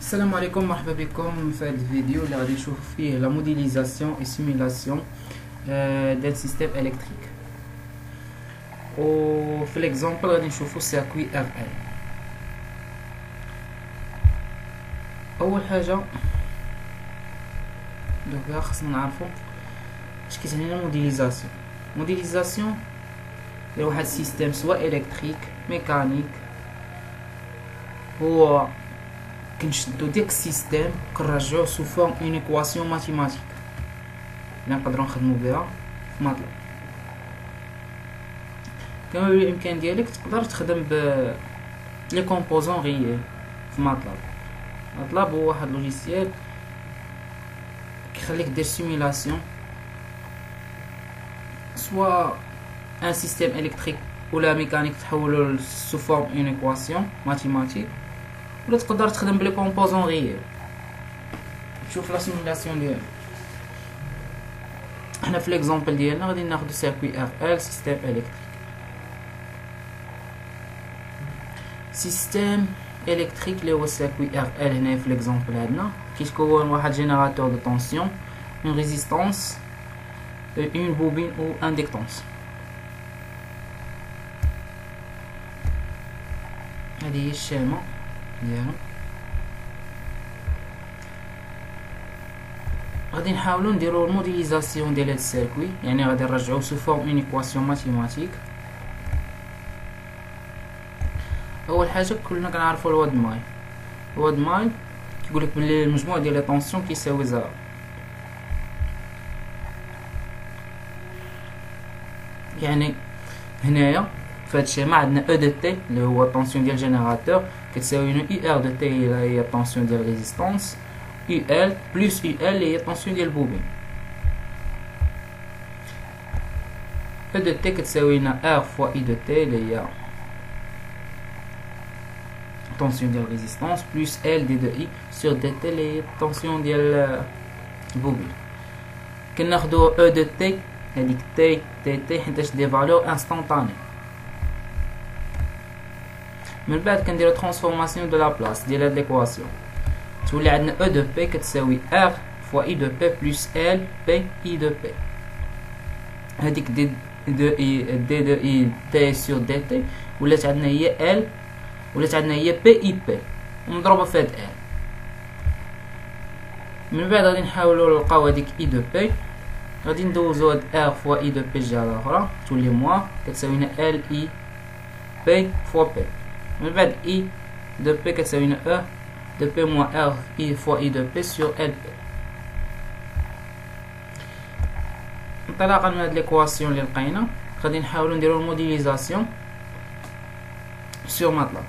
السلام عليكم، مرحبا بكم في هذا الفيديو اللي غادي نشوف فيه لا موديليزاسيون اي سيمولاسيون ديال سيستيم الكتريك. وفي ليكزامبل غادي نشوفو سيركوي ار ال. اول حاجه دوكا خصنا نعرفو اش كيتعني لنا موديليزاسيون. موديليزاسيون هي واحد السيستيم سواء الكتريك ميكانيك، هو كنشدو ديك السيستيم كنرجعوه سو فورم اون ايكواسيون ماتيماتيك اللي نقدروا نخدمو بها في ماتلاب. كما بالامكان ديالك تقدر تخدم ب لي كومبوزون غير في ماتلاب. ماتلاب هو واحد لوجيسيال كيخليك دير سيمولاسيون سوا ان سيستيم الكتريك ولا ميكانيك تحولو سو فورم اون ايكواسيون ماتيماتيك، ولا تقدر تخدم بلي كومبوزون غير. شوف لا سيمولاسيون ديالو. حنا في ليكزامبل ديالنا غادي ناخدو سيركوي ار ال سيستيم الكتريك. سيستيم الكتريك اللي هو سيركوي ار ال هنايا في ليكزامبل عندنا كيتكون واحد جينيراتور دو طونسيون، اون ريزيستانس، اون بوبين او اندكتونس. هذه هي الشيما ديالو. غادي نحاولوا نديروا الموديليزاسيون ديال هذا السيركوي، يعني غادي نرجعوه سو فورم اون ايكواسيون ماتيماتيك. اول حاجه كلنا كنعرفوا الواد ماي. الواد ماي كيقول لك بلي المجموع ديال لي طونسيون كيساوي زيرو. يعني هنايا في هاد الشيما عندنا او دو تي اللي هو الطونسيون ديال الجينيراتور كتساوي نو اي ار دو تي اللي هي الطونسيون ديال ريزيستانس، يو ال بلس يو ال اللي هي الطونسيون ديال البوبين. او دو تي كتساوي لنا ار فوا اي دو تي اللي هي الطونسيون ديال ريزيستانس بلس ال دي دو اي سور دي تي اللي هي الطونسيون ديال البوبين. كناخدو او دو تي هذيك تي تي تي حيتاش دي فالور انستانتاني. من بعد كنديرو ترانسفورماسيون دو لا بلاص ديال هاد ليكواسيون، تولي عندنا او دو بي كتساوي ار فوا اي دو بي بلس ال بي اي دو بي. هاديك دي دو اي دي دو اي تي سور دي تي ولات عندنا هي ال، ولات عندنا هي بي اي بي ومضروبه في هاد ال. من بعد غادي نحاولوا نلقاو هاديك اي دو بي، غادي ندوزو هاد ار فوا اي دو بي الجهه الاخرى تولي موا كتساوي لنا ال اي بي فوا بي. من بعد اي دو بي كتساوي لنا او دو بي موان ار اي فوا اي دو بي سور ال بي. انطلاقا من هاد ليكواسيون اللي لقينا غادي نحاولوا نديرو الموديليزاسيون سور ماتلاب.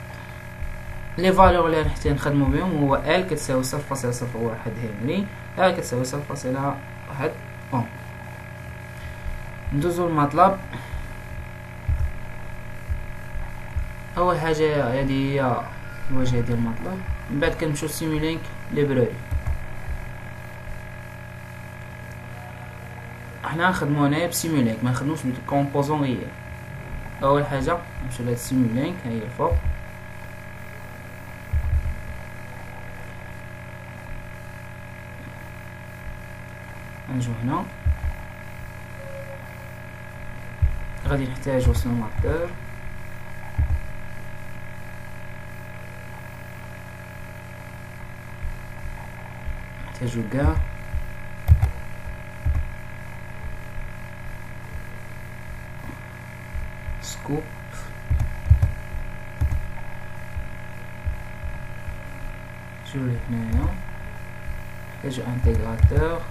لي فالور اللي غنحتاج نخدمو بهم هو ال كتساوي 0.01 هنري، ار كتساوي 0.1 اوم. ندوزو للماتلاب. اول حاجه هذه هي الواجهه ديال الماتلاب. من بعد كنمشيو سيمولينك ليبراري. حنا نخدمو هنايا بسيمولينك، ما نخدموش بالكومبوزون غير. اول حاجه نمشيو لهاد سيمولينك، ها هي الفوق. نجو هنا غادي نحتاجو سوماتور، نحتاجو كاع سكوب، نجيو لهنايا نحتاجو انتيغراتور،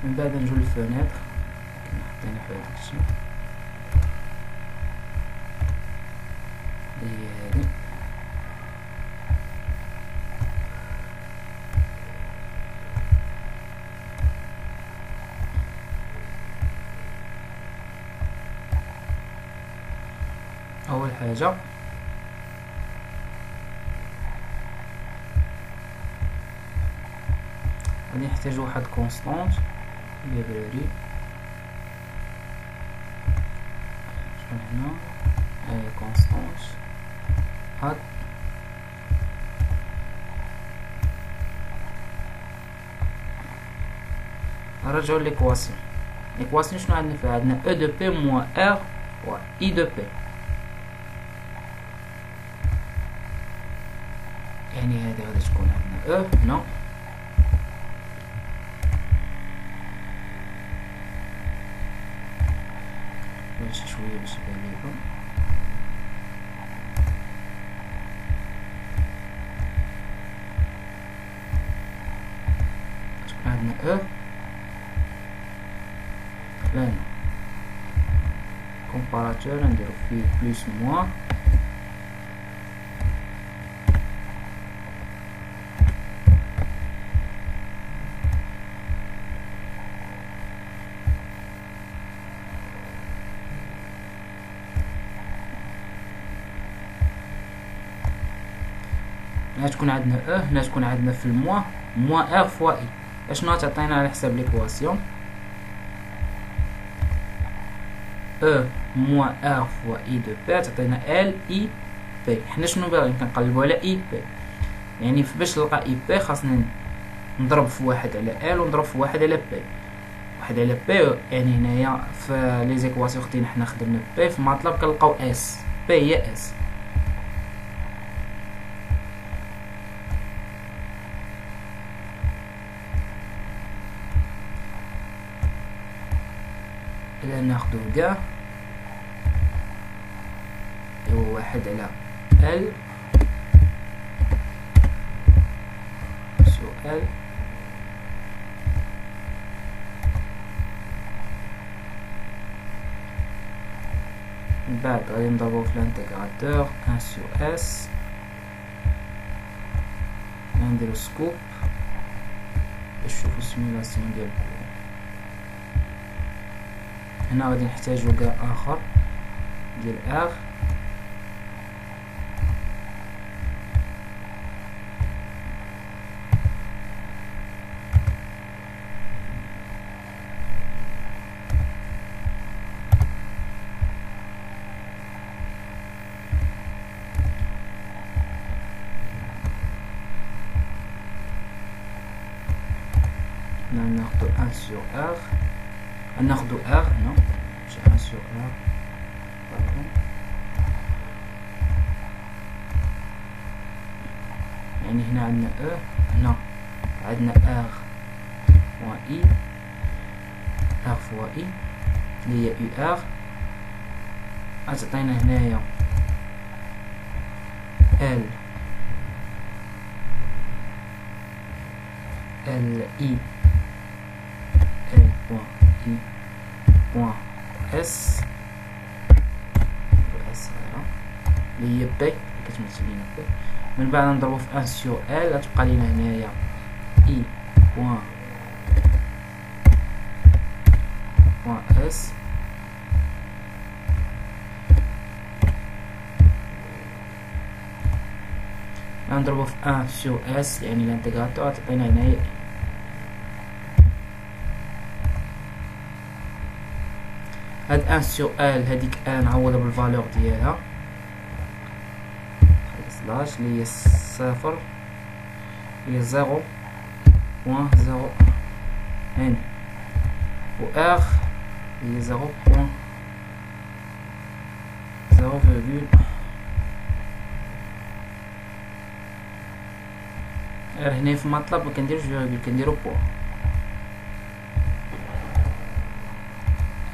من بعد نجو للفونيتر كما حطينا في هذاك الشيء اللي هي هادي. اول حاجه غادي نحتاج واحد كونستانت library شكون هنا كونستانس هاد نرجعو ليكواسيون. ليكواسيون شنو عندنا فيها؟ عندنا او دو بي موان ار فوا اي دو بي، يعني هذه غادي تكون عندنا او هنا شي شويه باش يبان ليكم. تكون عندنا او هنا كومباراتور نديرو فيه بلوس موان هنا تكون عندنا او هنا تكون عندنا في الموا موان ار فوا اي. اشنو تعطينا على حساب ليكواسيون؟ او موان ار فوا اي دو بي تعطينا ال اي بي. حنا شنو باغيين؟ كنقلبو على اي بي، يعني باش نلقى اي بي خاصنا نضرب في واحد على ال ونضرب في واحد على بي. واحد على بي يعني هنايا في لي زيكواسيون اختي حنا خدمنا بي في ماتلاب كنلقاو اس، بي هي اس. إلا ناخدو كاع هو واحد على ال سؤال من بعد غادي نضربو في الانتيغراتور 1 sur اس، نديرو سكوب باش نشوفو السيمولاسيون ديال الكود. هنا غادي نحتاجو كاع اخر ديال ار ناخدو 1 sur r، ناخدو r non ماشي 1 sur r pardon، يعني هنا عندنا e هنا عندنا r فوا i r فوا i اللي هي u r غتعطينا هنايا l i i point s اللي هي بي كتمثل لينا بي. من بعد نضربو في 1 sur l غتبقى لينا هنايا i point s نضربو في 1 sur s يعني الانتيغراتور غتعطينا هنايا هاد 1 sur l هاديك نعوضها بالفالور ديالها سلاش اللي هي صفر هي 0 بوان 0 هنا و r هي 0 بوان 0 فيرغول هنا في مطلب مكنديروش فيرغول كنديرو بوان.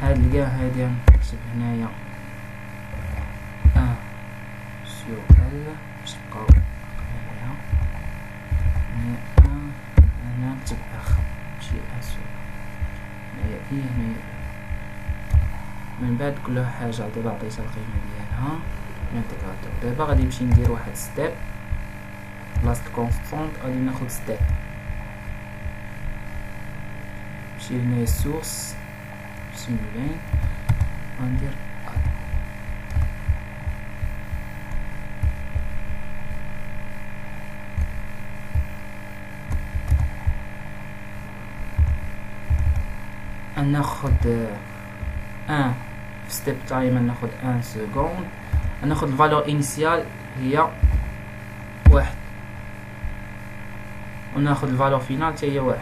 هاد الكاع هادي نكتب هنايا 1 sur l باش تبقاو هنايا هنا نكتب اخ ماشي 1 sur هنايا اي هنايا. من بعد كل حاجة دابا عطيتها القيمة ديالها الانتيغراتور. دابا غادي نمشي ندير واحد ستيب بلاصة كونستانت، غادي ناخد ستيب نمشي هنايا السورس سيمولين غندير ناخد 1 في ستيب تايم ناخد 1 سكوند، ناخد الفالور انيسيال هي 1 وناخد الفالور فينال حتى هي 1.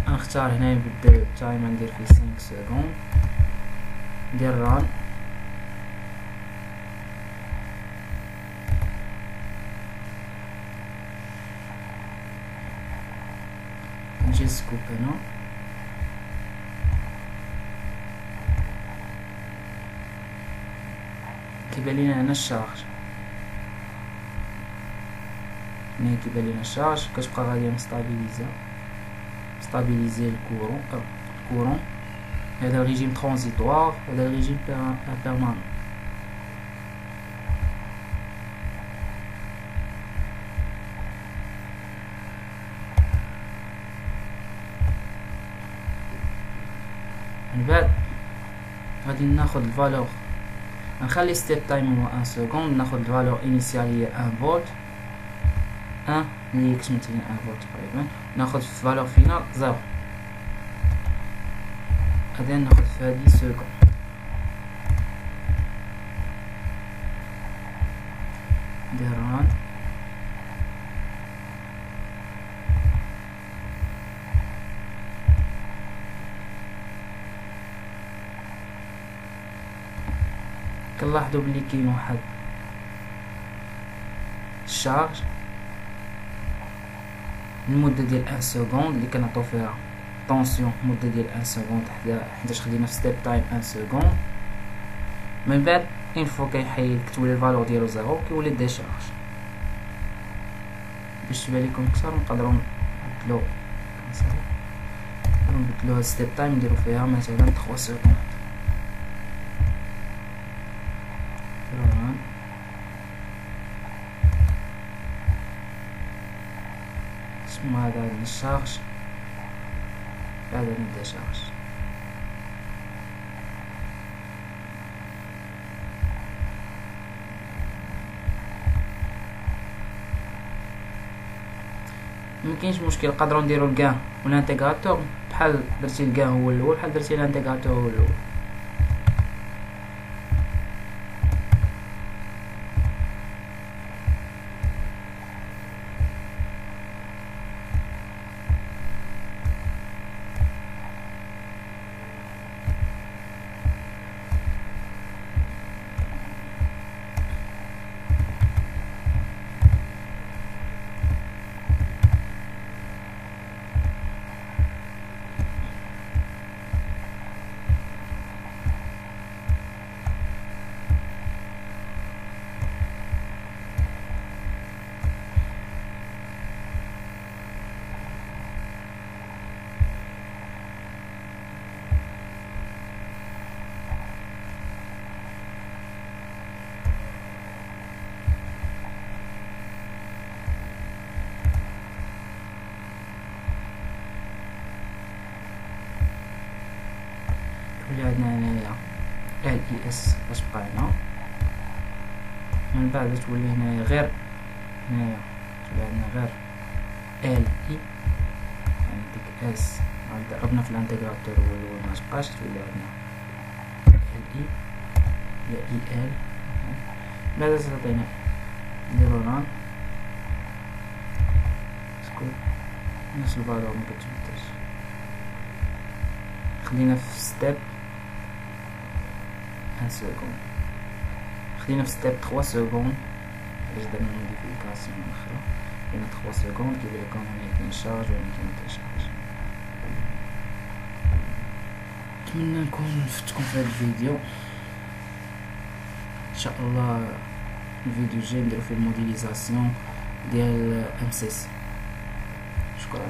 نختار هنا نبدل التايم ندير فيه 5 سكوند، ندير ران، نجي سكوب هنا كيبان لينا هنا الشارج، هنا كيبان لينا الشارج كتبقى غادية ستابيليزي الكورون. هذا الريجيم ترانزيتوار، هذا الريجيم بيرمانون. من بعد غادي ناخد الفالور، نخلي ستيب تايم هو 1 سكوند، ناخد الفالور انيسيال هي 1 فولت، 1 اللي كتمثل 1 فولت تقريبا، ناخد في الفالور فينال 0. غادي ناخد في هادي سكوند، ندير ران، كنلاحظوا بلي كاين واحد الشارج المده ديال 1 سكوند اللي كنعطيو فيها طونسيون مده ديال 1 سكوند حيتاش خدينا في ستيب تايم 1 سكوند. من بعد اين فوا كيحيد كتولي الفالور ديالو 0 كيولي ديشارج. باش تبان لكم اكثر نقدروا نبدلو هاد ستيب تايم نديرو فيها مثلا 3 سكوند. ثم هذا الشارج، هذا نبدا شارج. مكاينش مشكل، نقدروا نديروا الكاع والانتيغراتور بحال درتي الكاع هو الاول بحال درتي الانتيغراتور هو الاول. تولي عندنا هنايا LES باش بقى هنا، من بعد تولي هنايا غير هنايا تولي عندنا غير LE يعني ديك اس ضربنا في الانتيغراتور هو الاول متبقاش، تولي عندنا LE هي EL. بعد تعطينا نديرو ران سكوب نفس الفالور مكتبدلش. خلينا في ستيب 1 سكوند، خلينا في ستيب 3 سكوند باش درنا موديفيكاسيون اخرى. خلينا 3 سكوند كيبان لكم هنا كاين شارج وهنا كاين ديشارج. نتمنى نكون فدتكم في هذا الفيديو. ان شاء الله الفيديو الجاي نديرو فيه الموديليزاسيون ديال MCC. شكرا.